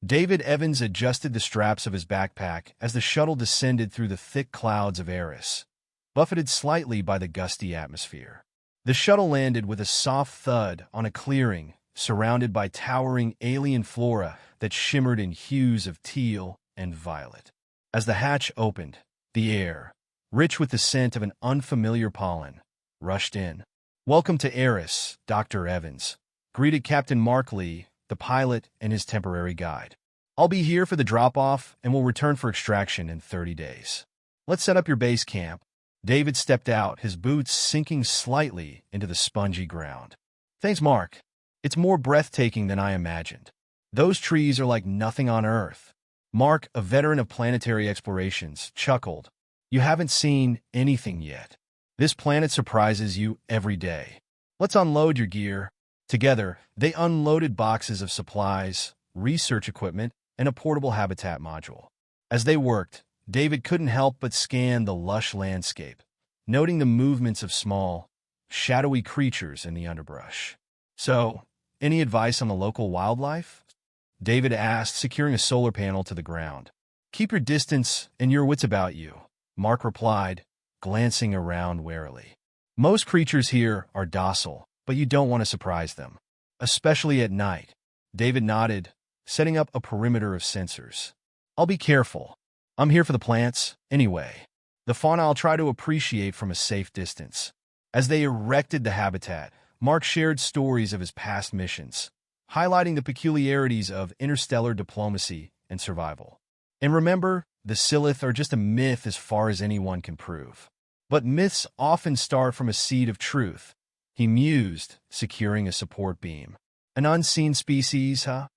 David Evans adjusted the straps of his backpack as the shuttle descended through the thick clouds of Eris, buffeted slightly by the gusty atmosphere. The shuttle landed with a soft thud on a clearing surrounded by towering alien flora that shimmered in hues of teal and violet. As the hatch opened, the air, rich with the scent of an unfamiliar pollen, rushed in. "Welcome to Eris, Dr. Evans," greeted Captain Mark Lee, the pilot and his temporary guide. "I'll be here for the drop-off and will return for extraction in 30 days. Let's set up your base camp." David stepped out, his boots sinking slightly into the spongy ground. "Thanks, Mark. It's more breathtaking than I imagined. Those trees are like nothing on Earth." Mark, a veteran of planetary explorations, chuckled. "You haven't seen anything yet. This planet surprises you every day. Let's unload your gear." Together, they unloaded boxes of supplies, research equipment, and a portable habitat module. As they worked, David couldn't help but scan the lush landscape, noting the movements of small, shadowy creatures in the underbrush. "So, any advice on the local wildlife?" David asked, securing a solar panel to the ground. "Keep your distance and your wits about you," Mark replied, glancing around warily. "Most creatures here are docile, but you don't want to surprise them, especially at night." David nodded, setting up a perimeter of sensors. "I'll be careful. I'm here for the plants, anyway. The fauna I'll try to appreciate from a safe distance." As they erected the habitat, Mark shared stories of his past missions, highlighting the peculiarities of interstellar diplomacy and survival. "And remember, the Silith are just a myth as far as anyone can prove. But myths often start from a seed of truth," he mused, securing a support beam. "An unseen species, huh?"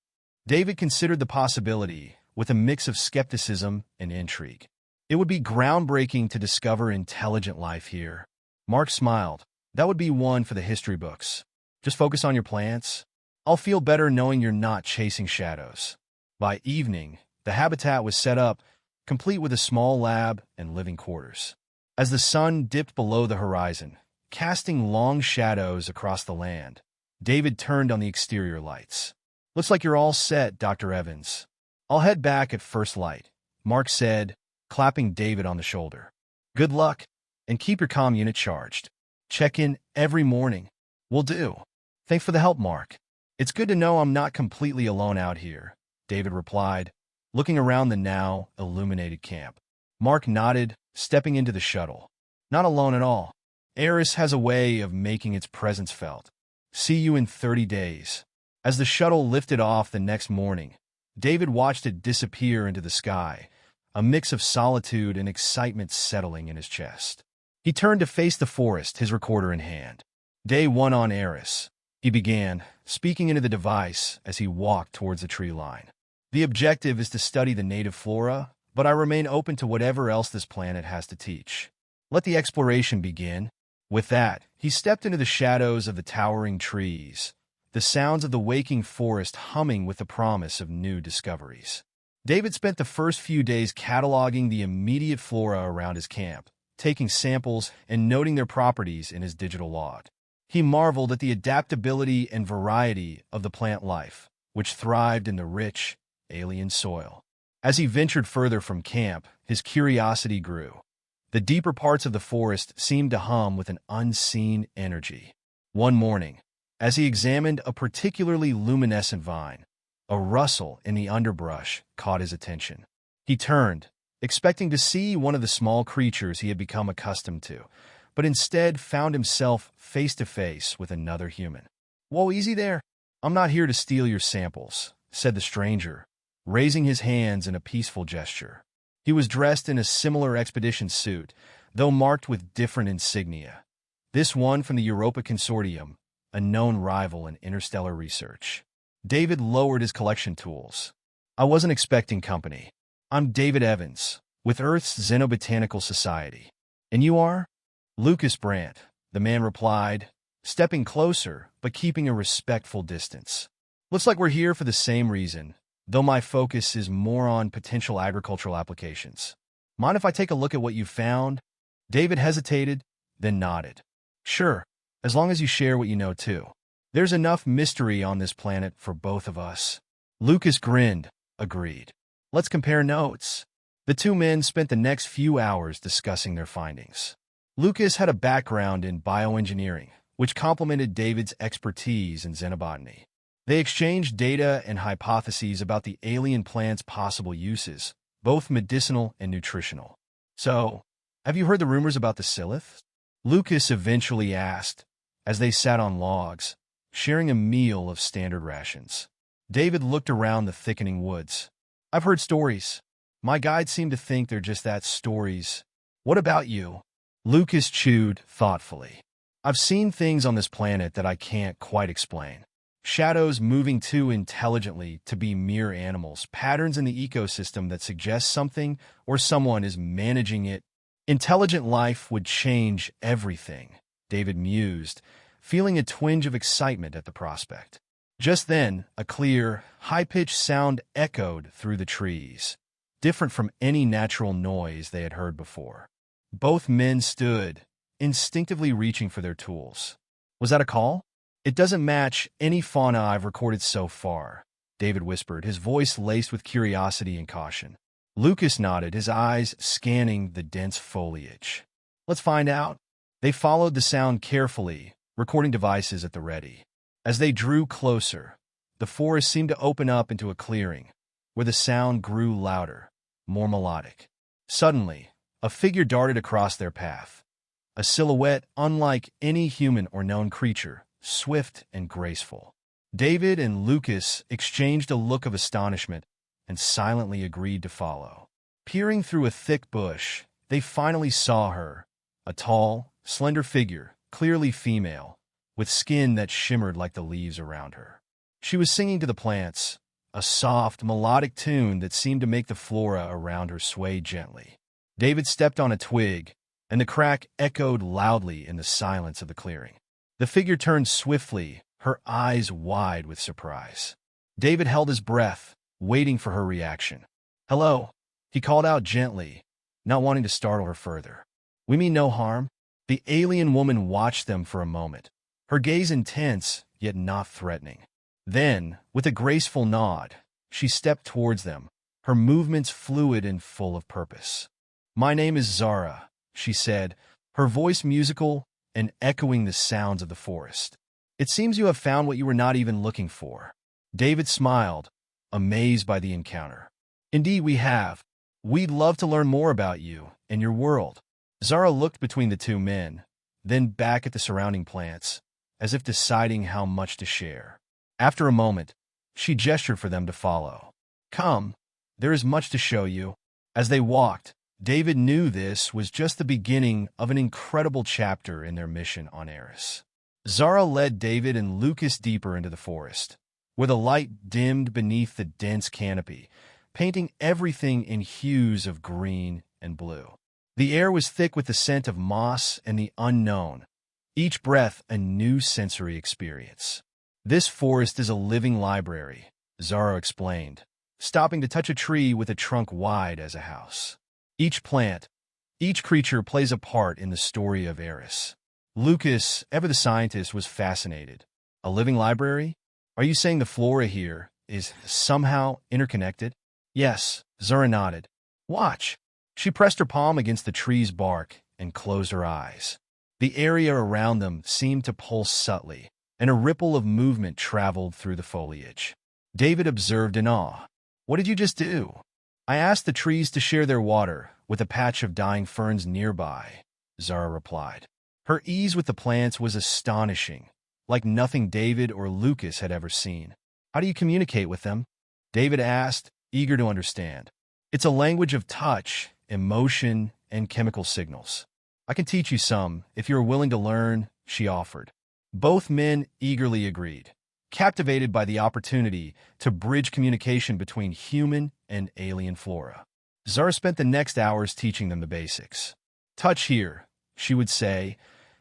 David considered the possibility, with a mix of skepticism and intrigue. "It would be groundbreaking to discover intelligent life here." Mark smiled. "That would be one for the history books. Just focus on your plants. I'll feel better knowing you're not chasing shadows." By evening, the habitat was set up, complete with a small lab and living quarters. As the sun dipped below the horizon, casting long shadows across the land, David turned on the exterior lights. "Looks like you're all set, Dr. Evans. I'll head back at first light," Mark said, clapping David on the shoulder. "Good luck, and keep your comm unit charged. Check in every morning." "Will do. Thanks for the help, Mark. It's good to know I'm not completely alone out here," David replied, looking around the now illuminated camp. Mark nodded, stepping into the shuttle. "Not alone at all. Eris has a way of making its presence felt. See you in 30 days." As the shuttle lifted off the next morning, David watched it disappear into the sky, a mix of solitude and excitement settling in his chest. He turned to face the forest, his recorder in hand. "Day 1 on Eris," he began, speaking into the device as he walked towards the tree line. "The objective is to study the native flora, but I remain open to whatever else this planet has to teach. Let the exploration begin." With that, he stepped into the shadows of the towering trees, the sounds of the waking forest humming with the promise of new discoveries. David spent the first few days cataloging the immediate flora around his camp, taking samples and noting their properties in his digital log. He marveled at the adaptability and variety of the plant life, which thrived in the rich, alien soil. As he ventured further from camp, his curiosity grew. The deeper parts of the forest seemed to hum with an unseen energy. One morning, as he examined a particularly luminescent vine, a rustle in the underbrush caught his attention. He turned, expecting to see one of the small creatures he had become accustomed to, but instead found himself face to face with another human. "Whoa, easy there. I'm not here to steal your samples," said the stranger, raising his hands in a peaceful gesture. He was dressed in a similar expedition suit, though marked with different insignia. This one from the Europa Consortium, a known rival in interstellar research. David lowered his collection tools. "I wasn't expecting company. I'm David Evans, with Earth's Xenobotanical Society. And you are?" "Lucas Brandt," the man replied, stepping closer but keeping a respectful distance. "Looks like we're here for the same reason, though my focus is more on potential agricultural applications. Mind if I take a look at what you found?" David hesitated, then nodded. "Sure, as long as you share what you know too. There's enough mystery on this planet for both of us." Lucas grinned, agreed. Let's compare notes. The two men spent the next few hours discussing their findings. Lucas had a background in bioengineering, which complemented David's expertise in xenobotany. They exchanged data and hypotheses about the alien plant's possible uses, both medicinal and nutritional. So, have you heard the rumors about the Silith? Lucas eventually asked, as they sat on logs, sharing a meal of standard rations. David looked around the thickening woods. I've heard stories. My guides seem to think they're just that, stories. What about you? Lucas chewed thoughtfully. I've seen things on this planet that I can't quite explain. Shadows moving too intelligently to be mere animals, patterns in the ecosystem that suggest something or someone is managing it. Intelligent life would change everything, David mused, feeling a twinge of excitement at the prospect. Just then, a clear, high-pitched sound echoed through the trees, different from any natural noise they had heard before. Both men stood, instinctively reaching for their tools. Was that a call? It doesn't match any fauna I've recorded so far, David whispered, his voice laced with curiosity and caution. Lucas nodded, his eyes scanning the dense foliage. Let's find out. They followed the sound carefully, recording devices at the ready. As they drew closer, the forest seemed to open up into a clearing, where the sound grew louder, more melodic. Suddenly, a figure darted across their path. A silhouette unlike any human or known creature, swift and graceful. David and Lucas exchanged a look of astonishment and silently agreed to follow. Peering through a thick bush, they finally saw her, a tall, slender figure, clearly female, with skin that shimmered like the leaves around her. She was singing to the plants, a soft, melodic tune that seemed to make the flora around her sway gently. David stepped on a twig, and the crack echoed loudly in the silence of the clearing. The figure turned swiftly, her eyes wide with surprise. David held his breath, waiting for her reaction. "Hello," he called out gently, not wanting to startle her further. "We mean no harm." The alien woman watched them for a moment, her gaze intense, yet not threatening. Then, with a graceful nod, she stepped towards them, her movements fluid and full of purpose. "My name is Zara," she said, her voice musical and echoing the sounds of the forest. "It seems you have found what you were not even looking for." David smiled, amazed by the encounter. "Indeed we have. We'd love to learn more about you and your world." Zara looked between the two men, then back at the surrounding plants, as if deciding how much to share. After a moment, she gestured for them to follow. "Come, there is much to show you." As they walked, David knew this was just the beginning of an incredible chapter in their mission on Eris. Zara led David and Lucas deeper into the forest, where the light dimmed beneath the dense canopy, painting everything in hues of green and blue. The air was thick with the scent of moss and the unknown, each breath a new sensory experience. "This forest is a living library," Zara explained, stopping to touch a tree with a trunk wide as a house. "Each plant, each creature plays a part in the story of Eris." Lucas, ever the scientist, was fascinated. "A living library? Are you saying the flora here is somehow interconnected?" "Yes," Zara nodded. "Watch." She pressed her palm against the tree's bark and closed her eyes. The area around them seemed to pulse subtly, and a ripple of movement traveled through the foliage. David observed in awe. "What did you just do?" "I asked the trees to share their water with a patch of dying ferns nearby," Zara replied. Her ease with the plants was astonishing, like nothing David or Lucas had ever seen. "How do you communicate with them?" David asked, eager to understand. "It's a language of touch, emotion, and chemical signals. I can teach you some, if you're willing to learn," she offered. Both men eagerly agreed, captivated by the opportunity to bridge communication between human and alien flora. Zara spent the next hours teaching them the basics. "Touch here," she would say,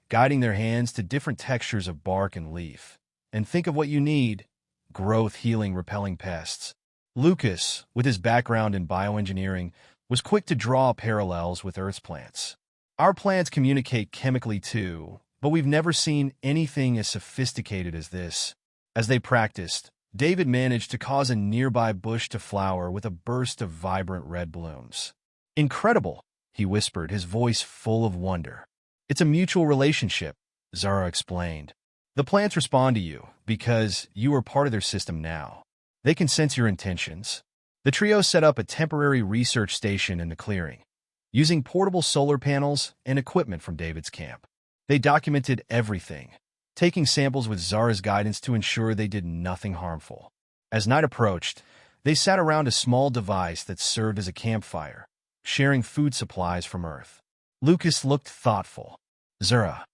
guiding their hands to different textures of bark and leaf. "And think of what you need: growth, healing, repelling pests." Lucas, with his background in bioengineering, was quick to draw parallels with Earth's plants. "Our plants communicate chemically too, but we've never seen anything as sophisticated as this." As they practiced, David managed to cause a nearby bush to flower with a burst of vibrant red blooms. "Incredible," he whispered, his voice full of wonder. "It's a mutual relationship," Zara explained. "The plants respond to you because you are part of their system now. They can sense your intentions." The trio set up a temporary research station in the clearing, using portable solar panels and equipment from David's camp. They documented everything, taking samples with Zara's guidance to ensure they did nothing harmful. As night approached, they sat around a small device that served as a campfire, sharing food supplies from Earth. Lucas looked thoughtful. "Zara,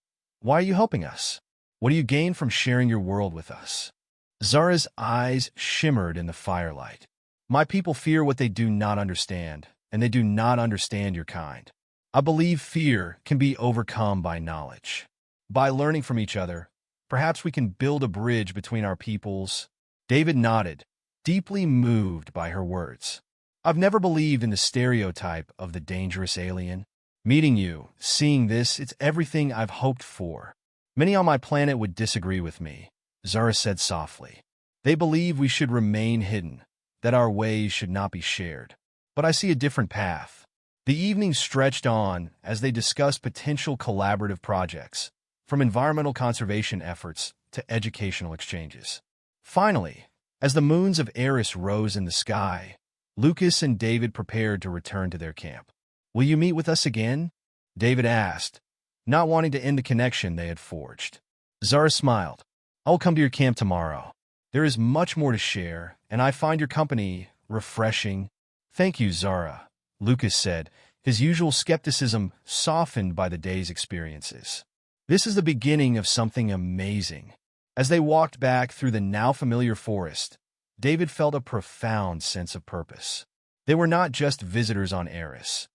why are you helping us? What do you gain from sharing your world with us?" Zara's eyes shimmered in the firelight. "My people fear what they do not understand, and they do not understand your kind. I believe fear can be overcome by knowledge. By learning from each other, perhaps we can build a bridge between our peoples." David nodded, deeply moved by her words. "I've never believed in the stereotype of the dangerous alien. Meeting you, seeing this, it's everything I've hoped for. Many on my planet would disagree with me," Zara said softly. "They believe we should remain hidden, that our ways should not be shared. But I see a different path." The evening stretched on as they discussed potential collaborative projects, from environmental conservation efforts to educational exchanges. Finally, as the moons of Eris rose in the sky, Lucas and David prepared to return to their camp. "Will you meet with us again?" David asked, not wanting to end the connection they had forged. Zara smiled. "I will come to your camp tomorrow. There is much more to share, and I find your company refreshing." "Thank you, Zara," Lucas said, his usual skepticism softened by the day's experiences. "This is the beginning of something amazing." As they walked back through the now familiar forest, David felt a profound sense of purpose. They were not just visitors on Eris.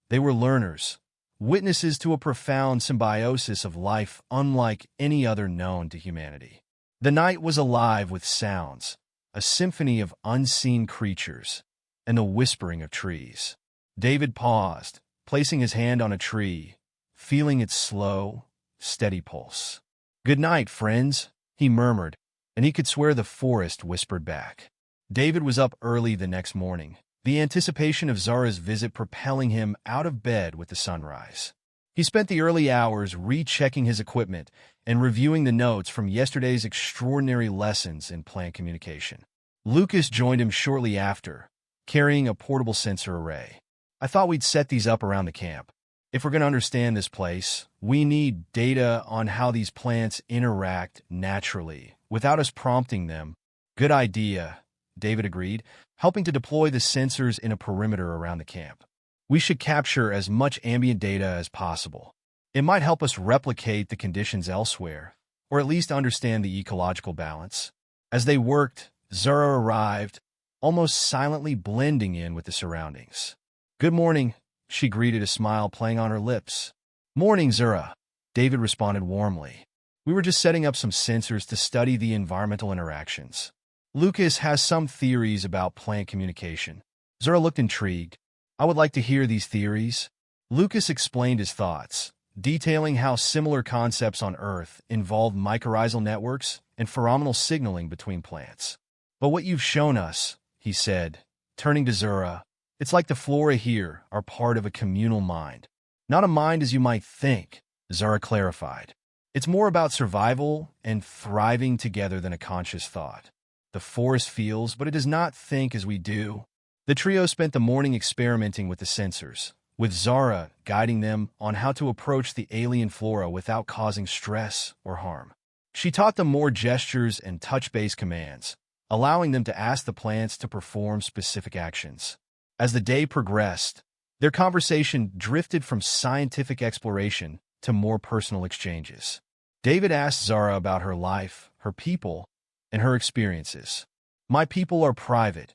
They were learners, witnesses to a profound symbiosis of life unlike any other known to humanity. The night was alive with sounds, a symphony of unseen creatures, and the whispering of trees. David paused, placing his hand on a tree, feeling its slow, steady pulse. "Good night, friends," he murmured, and he could swear the forest whispered back. David was up early the next morning, the anticipation of Zara's visit propelling him out of bed with the sunrise. He spent the early hours rechecking his equipment and reviewing the notes from yesterday's extraordinary lessons in plant communication. Lucas joined him shortly after, carrying a portable sensor array. "I thought we'd set these up around the camp. If we're going to understand this place, we need data on how these plants interact naturally, without us prompting them." "Good idea," David agreed, helping to deploy the sensors in a perimeter around the camp. "We should capture as much ambient data as possible. It might help us replicate the conditions elsewhere, or at least understand the ecological balance." As they worked, Zara arrived, almost silently blending in with the surroundings. "Good morning," she greeted, a smile playing on her lips. "Morning, Zara," David responded warmly. "We were just setting up some sensors to study the environmental interactions. Lucas has some theories about plant communication." Zara looked intrigued. "I would like to hear these theories." Lucas explained his thoughts, detailing how similar concepts on Earth involve mycorrhizal networks and pheromonal signaling between plants. "But what you've shown us," he said, turning to Zara, "it's like the flora here are part of a communal mind. Not a mind as you might think," Zara clarified. "It's more about survival and thriving together than a conscious thought. The forest feels, but it does not think as we do." The trio spent the morning experimenting with the sensors, with Zara guiding them on how to approach the alien flora without causing stress or harm. She taught them more gestures and touch-based commands, allowing them to ask the plants to perform specific actions. As the day progressed, their conversation drifted from scientific exploration to more personal exchanges. David asked Zara about her life, her people, and her experiences. "My people are private,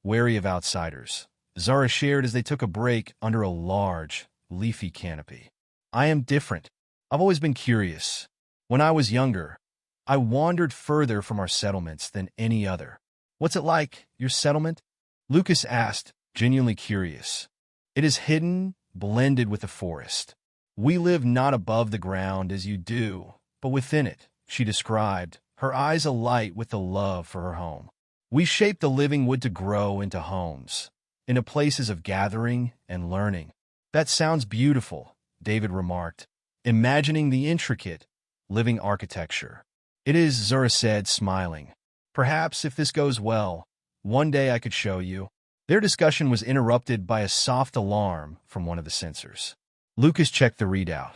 wary of outsiders," Zara shared as they took a break under a large, leafy canopy. "I am different. I've always been curious. When I was younger, I wandered further from our settlements than any other." "What's it like, your settlement?" Lucas asked, genuinely curious. "It is hidden, blended with the forest. We live not above the ground as you do, but within it," she described, her eyes alight with the love for her home. We shape the living wood to grow into homes, into places of gathering and learning. That sounds beautiful, David remarked, imagining the intricate, living architecture. It is, Zura said, smiling. Perhaps, if this goes well, one day I could show you. Their discussion was interrupted by a soft alarm from one of the sensors. Lucas checked the readout.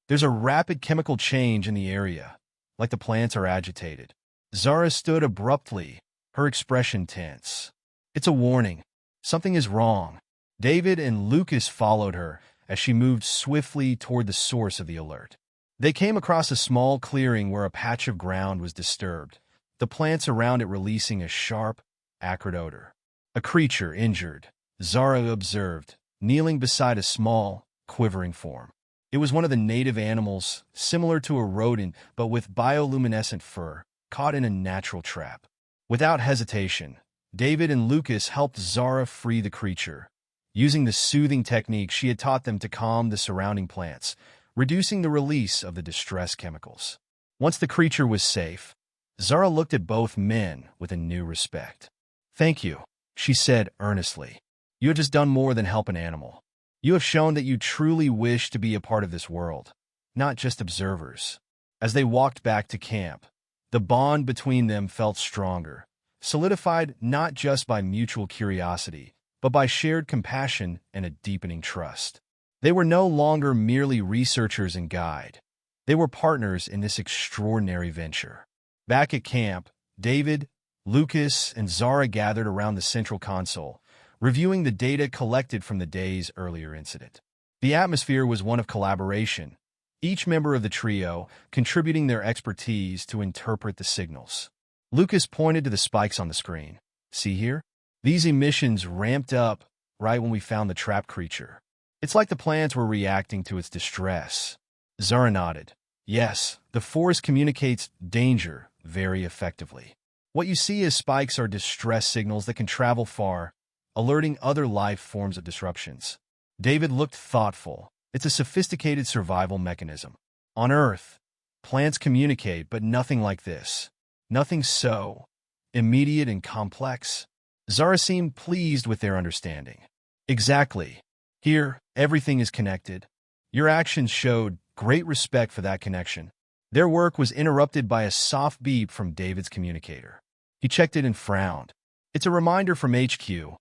There's a rapid chemical change in the area, like the plants are agitated. Zara stood abruptly, her expression tense. It's a warning. Something is wrong. David and Lucas followed her as she moved swiftly toward the source of the alert. They came across a small clearing where a patch of ground was disturbed, the plants around it releasing a sharp, acrid odor. A creature injured, Zara observed, kneeling beside a small, quivering form. It was one of the native animals, similar to a rodent but with bioluminescent fur, caught in a natural trap. Without hesitation, David and Lucas helped Zara free the creature, using the soothing technique she had taught them to calm the surrounding plants, reducing the release of the distress chemicals. Once the creature was safe, Zara looked at both men with a new respect. "Thank you," she said earnestly. "You have just done more than help an animal. You have shown that you truly wish to be a part of this world, not just observers." As they walked back to camp, the bond between them felt stronger, solidified not just by mutual curiosity, but by shared compassion and a deepening trust. They were no longer merely researchers and guide. They were partners in this extraordinary venture. Back at camp, David, Lucas, and Zara gathered around the central console, reviewing the data collected from the day's earlier incident. The atmosphere was one of collaboration, each member of the trio contributing their expertise to interpret the signals. Lucas pointed to the spikes on the screen. "See here? These emissions ramped up right when we found the trapped creature. It's like the plants were reacting to its distress." Zara nodded. "Yes, the forest communicates danger very effectively. What you see as spikes are distress signals that can travel far, alerting other life forms of disruptions." David looked thoughtful. "It's a sophisticated survival mechanism. On Earth, plants communicate, but nothing like this. Nothing so immediate and complex." Zara seemed pleased with their understanding. "Exactly. Here, everything is connected." Your actions showed great respect for that connection. Their work was interrupted by a soft beep from David's communicator. He checked it and frowned. "It's a reminder from HQ,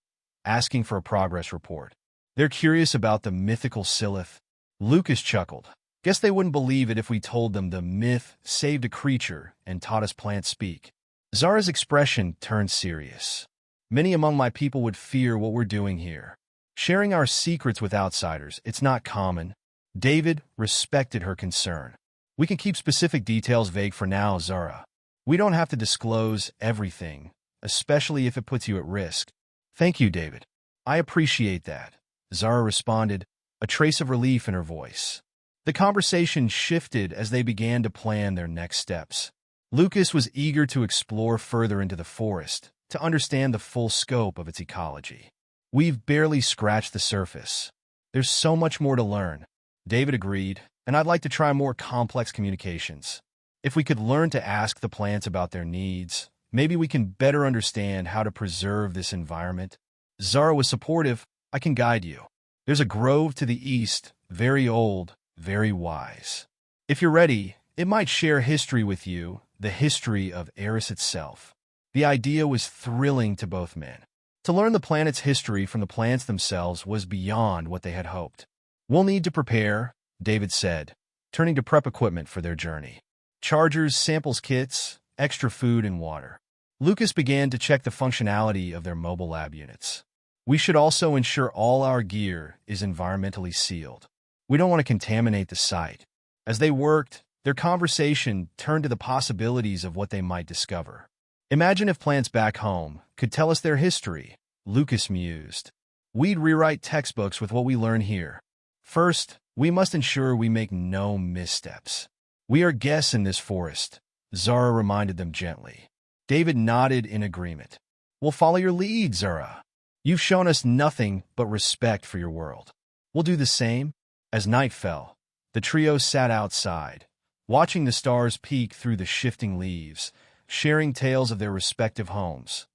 asking for a progress report. They're curious about the mythical Silith." Lucas chuckled. "Guess they wouldn't believe it if we told them the myth saved a creature and taught us plants speak." Zara's expression turned serious. "Many among my people would fear what we're doing here. Sharing our secrets with outsiders, it's not common." David respected her concern. "We can keep specific details vague for now, Zara. We don't have to disclose everything, especially if it puts you at risk." "Thank you, David. I appreciate that," Zara responded, a trace of relief in her voice. The conversation shifted as they began to plan their next steps. Lucas was eager to explore further into the forest, to understand the full scope of its ecology. "We've barely scratched the surface. There's so much more to learn." David agreed, "and I'd like to try more complex communications. If we could learn to ask the plants about their needs, maybe we can better understand how to preserve this environment." Zara was supportive. "I can guide you. There's a grove to the east, very old, very wise. If you're ready, it might share history with you, the history of Eris itself." The idea was thrilling to both men. To learn the planet's history from the plants themselves was beyond what they had hoped. "We'll need to prepare," David said, turning to prep equipment for their journey. "Chargers, samples kits, extra food and water." Lucas began to check the functionality of their mobile lab units. "We should also ensure all our gear is environmentally sealed. We don't want to contaminate the site." As they worked, their conversation turned to the possibilities of what they might discover. "Imagine if plants back home could tell us their history," Lucas mused. "We'd rewrite textbooks with what we learn here. First, we must ensure we make no missteps. We are guests in this forest," Zara reminded them gently. David nodded in agreement. "We'll follow your lead, Zara. You've shown us nothing but respect for your world. We'll do the same." As night fell, the trio sat outside, watching the stars peek through the shifting leaves, sharing tales of their respective homes.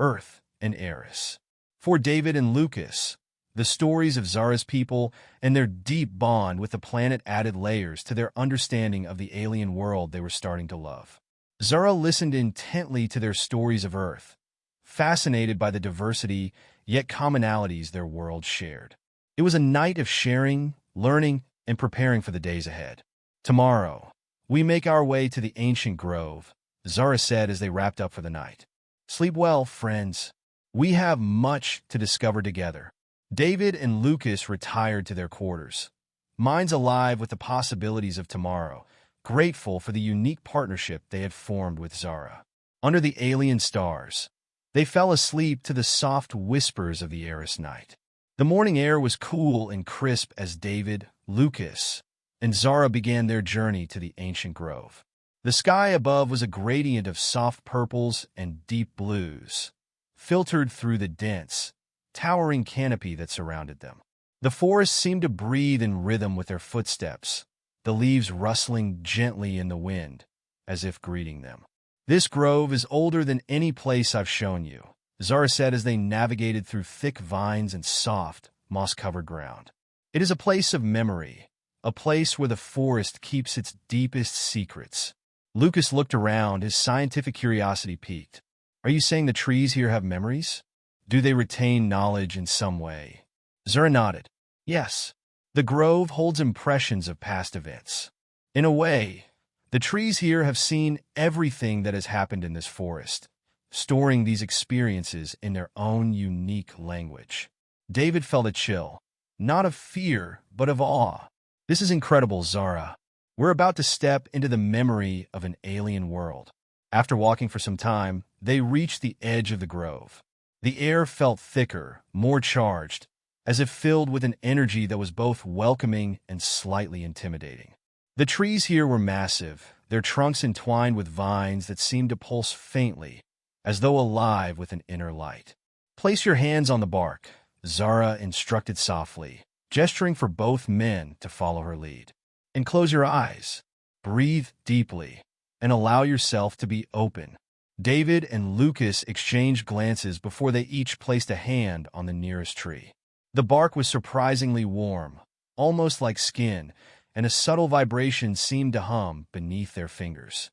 Earth, and Eris. For David and Lucas, the stories of Zara's people and their deep bond with the planet added layers to their understanding of the alien world they were starting to love. Zara listened intently to their stories of Earth, fascinated by the diversity yet commonalities their world shared. It was a night of sharing, learning, and preparing for the days ahead. Tomorrow, we make our way to the ancient grove, Zara said as they wrapped up for the night. Sleep well, friends. We have much to discover together. David and Lucas retired to their quarters, minds alive with the possibilities of tomorrow, grateful for the unique partnership they had formed with Zara. Under the alien stars, they fell asleep to the soft whispers of the Eris night. The morning air was cool and crisp as David, Lucas, and Zara began their journey to the ancient grove. The sky above was a gradient of soft purples and deep blues, filtered through the dense, towering canopy that surrounded them. The forest seemed to breathe in rhythm with their footsteps, the leaves rustling gently in the wind, as if greeting them. This grove is older than any place I've shown you, Zara said as they navigated through thick vines and soft, moss-covered ground. It is a place of memory, a place where the forest keeps its deepest secrets. Lucas looked around, his scientific curiosity piqued. Are you saying the trees here have memories? Do they retain knowledge in some way? Zara nodded. Yes. The grove holds impressions of past events. In a way, the trees here have seen everything that has happened in this forest, storing these experiences in their own unique language. David felt a chill, not of fear, but of awe. This is incredible, Zara. We're about to step into the memory of an alien world. After walking for some time, they reached the edge of the grove. The air felt thicker, more charged, as if filled with an energy that was both welcoming and slightly intimidating. The trees here were massive, their trunks entwined with vines that seemed to pulse faintly, as though alive with an inner light. Place your hands on the bark, Zara instructed softly, gesturing for both men to follow her lead. And close your eyes, breathe deeply, and allow yourself to be open. David and Lucas exchanged glances before they each placed a hand on the nearest tree. The bark was surprisingly warm, almost like skin, and a subtle vibration seemed to hum beneath their fingers.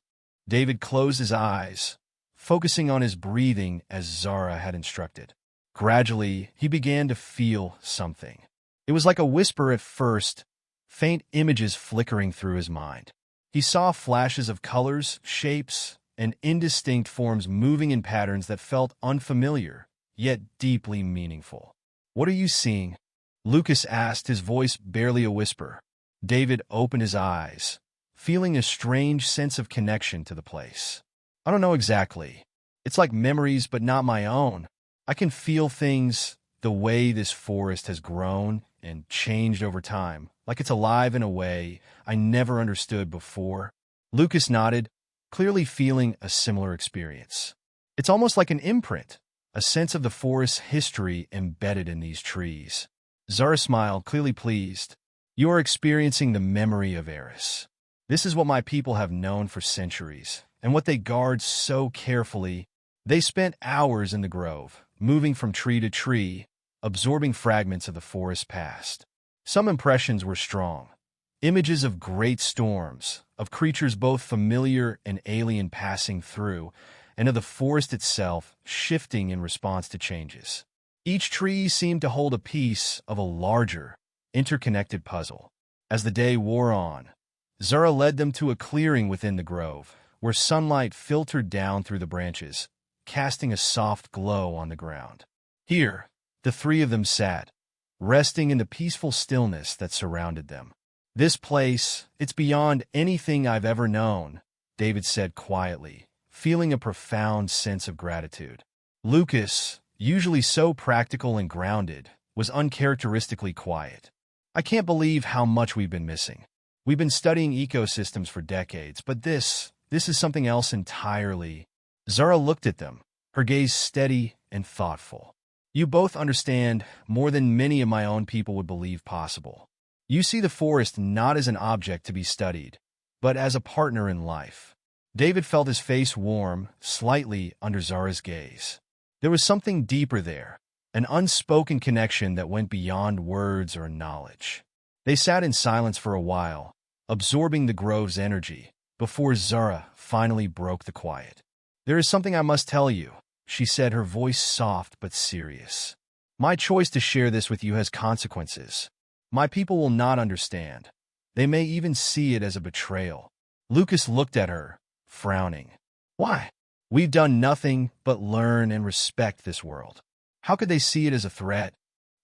David closed his eyes, focusing on his breathing as Zara had instructed. Gradually, he began to feel something. It was like a whisper at first, faint images flickering through his mind. He saw flashes of colors, shapes, and indistinct forms moving in patterns that felt unfamiliar, yet deeply meaningful. What are you seeing? Lucas asked, his voice barely a whisper. David opened his eyes, feeling a strange sense of connection to the place. I don't know exactly. It's like memories, but not my own. I can feel things, the way this forest has grown and changed over time, like it's alive in a way I never understood before. Lucas nodded, clearly feeling a similar experience. It's almost like an imprint, a sense of the forest's history embedded in these trees. Zara smiled, clearly pleased. You are experiencing the memory of Eris. This is what my people have known for centuries, and what they guard so carefully. They spent hours in the grove, moving from tree to tree, absorbing fragments of the forest's past. Some impressions were strong. Images of great storms, of creatures both familiar and alien passing through, and of the forest itself shifting in response to changes. Each tree seemed to hold a piece of a larger, interconnected puzzle. As the day wore on, Zara led them to a clearing within the grove, where sunlight filtered down through the branches, casting a soft glow on the ground. Here, the three of them sat, resting in the peaceful stillness that surrounded them. This place, it's beyond anything I've ever known, David said quietly, feeling a profound sense of gratitude. Lucas, usually so practical and grounded, was uncharacteristically quiet. I can't believe how much we've been missing. We've been studying ecosystems for decades, but this is something else entirely. Zara looked at them, her gaze steady and thoughtful. You both understand more than many of my own people would believe possible. You see the forest not as an object to be studied, but as a partner in life. David felt his face warm, slightly under Zara's gaze. There was something deeper there, an unspoken connection that went beyond words or knowledge. They sat in silence for a while, absorbing the grove's energy, before Zara finally broke the quiet. "There is something I must tell you," she said, her voice soft but serious. "My choice to share this with you has consequences. My people will not understand. They may even see it as a betrayal." Lucas looked at her, frowning. "Why? We've done nothing but learn and respect this world. How could they see it as a threat?"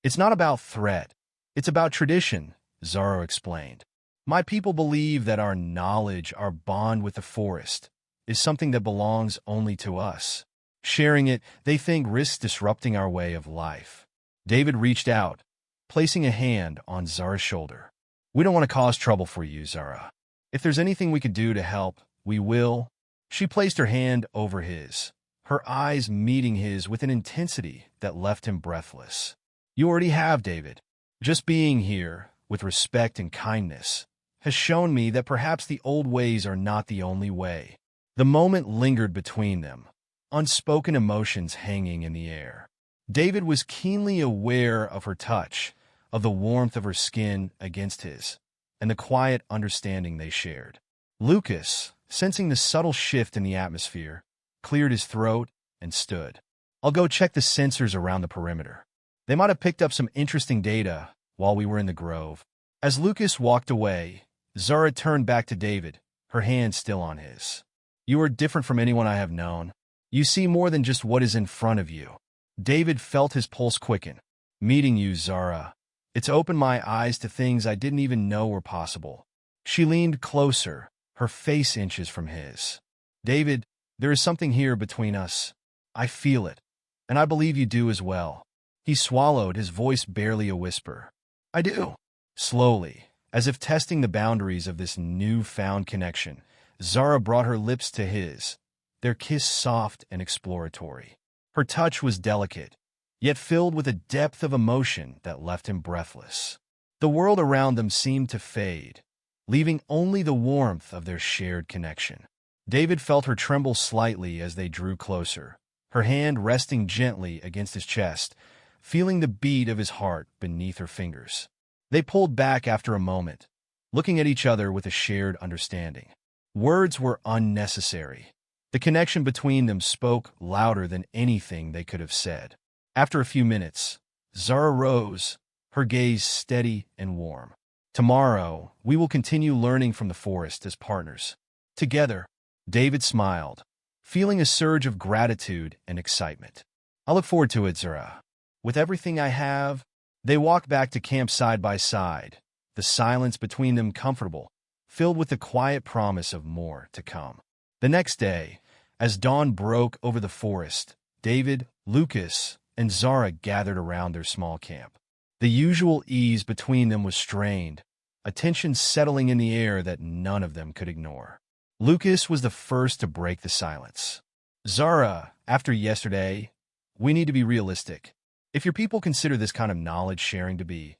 "It's not about threat. It's about tradition," Zara explained. "My people believe that our knowledge, our bond with the forest, is something that belongs only to us. Sharing it, they think, risks disrupting our way of life." David reached out, placing a hand on Zara's shoulder. "We don't want to cause trouble for you, Zara. If there's anything we could do to help, we will." She placed her hand over his, her eyes meeting his with an intensity that left him breathless. "You already have, David. Just being here, with respect and kindness, has shown me that perhaps the old ways are not the only way." The moment lingered between them, unspoken emotions hanging in the air. David was keenly aware of her touch, of the warmth of her skin against his, and the quiet understanding they shared. Lucas, sensing the subtle shift in the atmosphere, cleared his throat and stood. "I'll go check the sensors around the perimeter. They might have picked up some interesting data while we were in the grove." As Lucas walked away, Zara turned back to David, her hand still on his. "You are different from anyone I have known. You see more than just what is in front of you." David felt his pulse quicken. "Meeting you, Zara, it's opened my eyes to things I didn't even know were possible." She leaned closer, her face inches from his. "David, there is something here between us. I feel it, and I believe you do as well." He swallowed, his voice barely a whisper. "I do." Slowly, as if testing the boundaries of this newfound connection, Zara brought her lips to his, their kiss soft and exploratory. Her touch was delicate, yet filled with a depth of emotion that left him breathless. The world around them seemed to fade, leaving only the warmth of their shared connection. David felt her tremble slightly as they drew closer, her hand resting gently against his chest, feeling the beat of his heart beneath her fingers. They pulled back after a moment, looking at each other with a shared understanding. Words were unnecessary. The connection between them spoke louder than anything they could have said. After a few minutes, Zara rose, her gaze steady and warm. "Tomorrow, we will continue learning from the forest as partners. Together." David smiled, feeling a surge of gratitude and excitement. "I look forward to it, Zara. With everything I have." They walked back to camp side by side, the silence between them comfortable, filled with the quiet promise of more to come. The next day, as dawn broke over the forest, David, Lucas, and Zara gathered around their small camp. The usual ease between them was strained, a tension settling in the air that none of them could ignore. Lucas was the first to break the silence. "Zara, after yesterday, we need to be realistic. If your people consider this kind of knowledge sharing to be,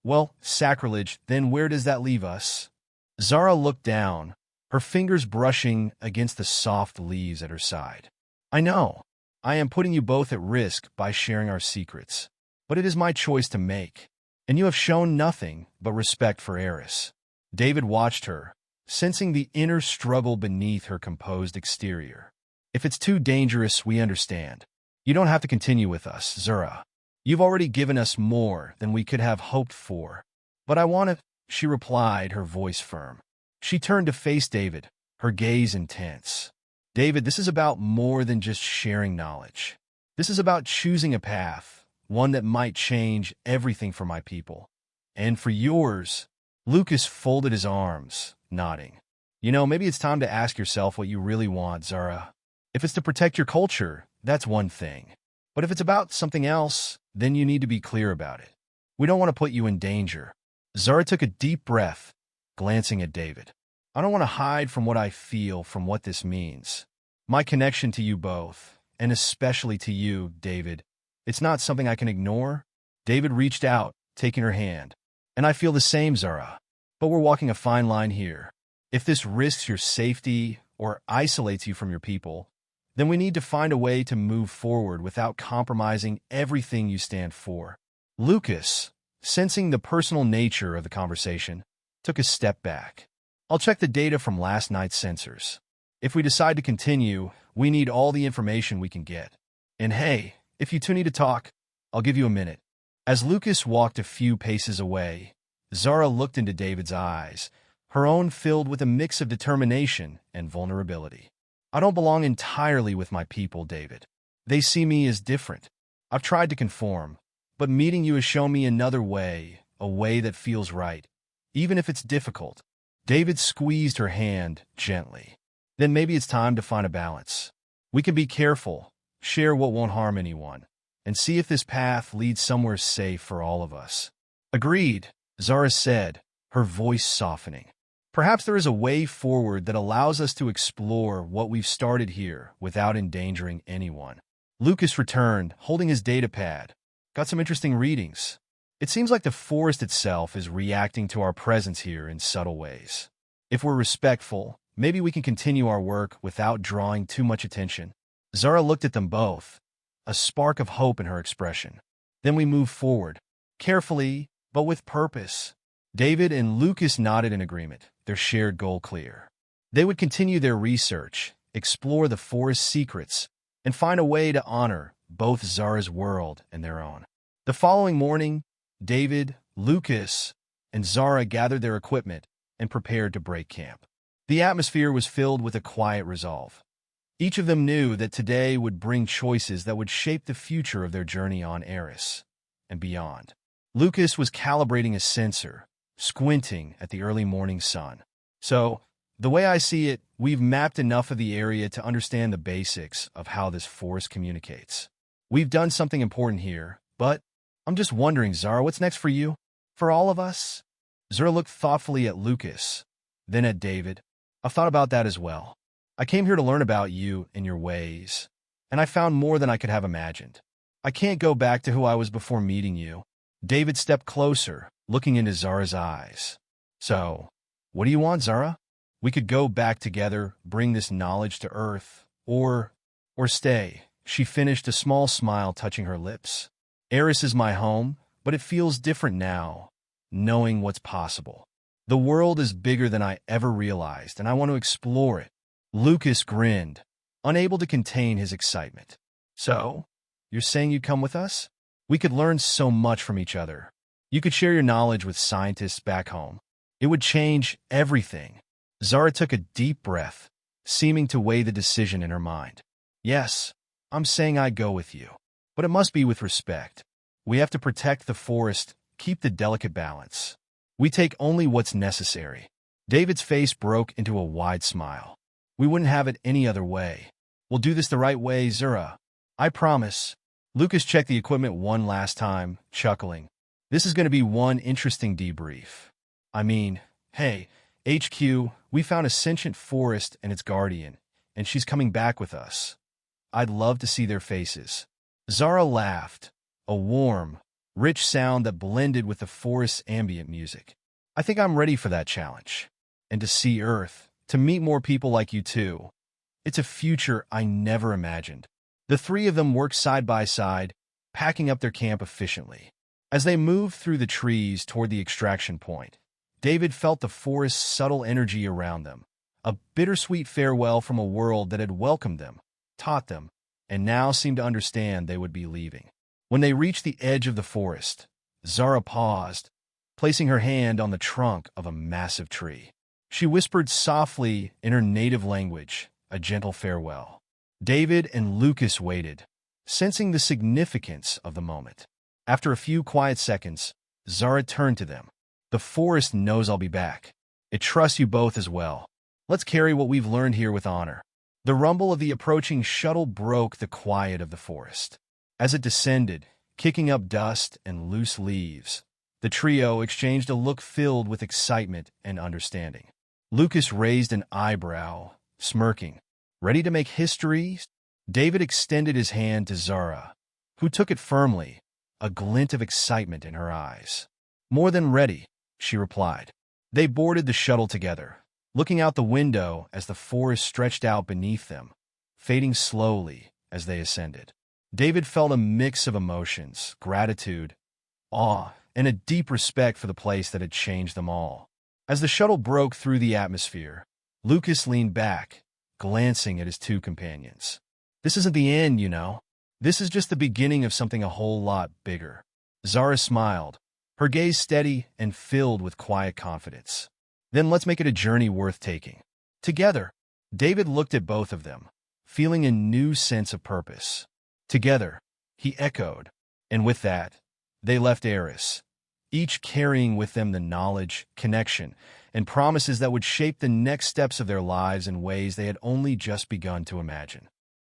well, sacrilege, then where does that leave us?" Zara looked down, her fingers brushing against the soft leaves at her side. "I know. I am putting you both at risk by sharing our secrets, but it is my choice to make, and you have shown nothing but respect for Eris." David watched her, sensing the inner struggle beneath her composed exterior. "If it's too dangerous, we understand. You don't have to continue with us, Zara. You've already given us more than we could have hoped for." "But I want to," she replied, her voice firm. She turned to face David, her gaze intense. "David, this is about more than just sharing knowledge. This is about choosing a path, one that might change everything for my people. And for yours." Lucas folded his arms, nodding. "You know, maybe it's time to ask yourself what you really want, Zara. If it's to protect your culture, that's one thing. But if it's about something else, then you need to be clear about it. We don't want to put you in danger." Zara took a deep breath, glancing at David. "I don't want to hide from what I feel, from what this means. My connection to you both, and especially to you, David, it's not something I can ignore." David reached out, taking her hand. "And I feel the same, Zara. But we're walking a fine line here. If this risks your safety or isolates you from your people, then we need to find a way to move forward without compromising everything you stand for. Lucas, sensing the personal nature of the conversation, took a step back. I'll check the data from last night's sensors. If we decide to continue, we need all the information we can get. And hey, if you two need to talk, I'll give you a minute. As Lucas walked a few paces away, Zara looked into David's eyes, her own filled with a mix of determination and vulnerability. I don't belong entirely with my people, David. They see me as different. I've tried to conform, but meeting you has shown me another way, a way that feels right, even if it's difficult. David squeezed her hand gently. Then maybe it's time to find a balance. We can be careful, share what won't harm anyone, and see if this path leads somewhere safe for all of us. Agreed, Zara said, her voice softening. Perhaps there is a way forward that allows us to explore what we've started here without endangering anyone. Lucas returned, holding his datapad. Got some interesting readings. It seems like the forest itself is reacting to our presence here in subtle ways. If we're respectful, maybe we can continue our work without drawing too much attention. Zara looked at them both, a spark of hope in her expression. Then we moved forward, carefully, but with purpose. David and Lucas nodded in agreement, their shared goal clear. They would continue their research, explore the forest's secrets, and find a way to honor both Zara's world and their own. The following morning, David, Lucas, and Zara gathered their equipment and prepared to break camp. The atmosphere was filled with a quiet resolve. Each of them knew that today would bring choices that would shape the future of their journey on Eris and beyond. Lucas was calibrating a sensor, squinting at the early morning sun. So, the way I see it, we've mapped enough of the area to understand the basics of how this forest communicates. We've done something important here, but I'm just wondering, Zara, what's next for you? For all of us? Zara looked thoughtfully at Lucas, then at David. I've thought about that as well. I came here to learn about you and your ways, and I found more than I could have imagined. I can't go back to who I was before meeting you. David stepped closer, looking into Zara's eyes. So, what do you want, Zara? We could go back together, bring this knowledge to Earth, or stay. She finished, a small smile touching her lips. Eris is my home, but it feels different now, knowing what's possible. The world is bigger than I ever realized, and I want to explore it. Lucas grinned, unable to contain his excitement. So, you're saying you'd come with us? We could learn so much from each other. You could share your knowledge with scientists back home. It would change everything. Zara took a deep breath, seeming to weigh the decision in her mind. Yes, I'm saying I'd go with you, but it must be with respect. We have to protect the forest, keep the delicate balance. We take only what's necessary. David's face broke into a wide smile. We wouldn't have it any other way. We'll do this the right way, Zara. I promise. Lucas checked the equipment one last time, chuckling. This is going to be one interesting debrief. I mean, hey, HQ, we found a sentient forest and its guardian, and she's coming back with us. I'd love to see their faces. Zara laughed, a warm, rich sound that blended with the forest's ambient music. I think I'm ready for that challenge. And to see Earth, to meet more people like you too. It's a future I never imagined. The three of them worked side by side, packing up their camp efficiently. As they moved through the trees toward the extraction point, David felt the forest's subtle energy around them, a bittersweet farewell from a world that had welcomed them, taught them, and now seemed to understand they would be leaving. When they reached the edge of the forest, Zara paused, placing her hand on the trunk of a massive tree. She whispered softly in her native language, a gentle farewell. David and Lucas waited, sensing the significance of the moment. After a few quiet seconds, Zara turned to them. The forest knows I'll be back. It trusts you both as well. Let's carry what we've learned here with honor. The rumble of the approaching shuttle broke the quiet of the forest. As it descended, kicking up dust and loose leaves, the trio exchanged a look filled with excitement and understanding. Lucas raised an eyebrow, smirking. Ready to make history? David extended his hand to Zara, who took it firmly, a glint of excitement in her eyes. More than ready, she replied. They boarded the shuttle together, looking out the window as the forest stretched out beneath them, fading slowly as they ascended. David felt a mix of emotions, gratitude, awe, and a deep respect for the place that had changed them all. As the shuttle broke through the atmosphere, Lucas leaned back, glancing at his two companions. "This isn't the end, you know. This is just the beginning of something a whole lot bigger." Zara smiled, her gaze steady and filled with quiet confidence. "Then let's make it a journey worth taking together." David looked at both of them, feeling a new sense of purpose. "Together," he echoed, and with that, they left Eris, each carrying with them the knowledge, connection, and promises that would shape the next steps of their lives in ways they had only just begun to imagine.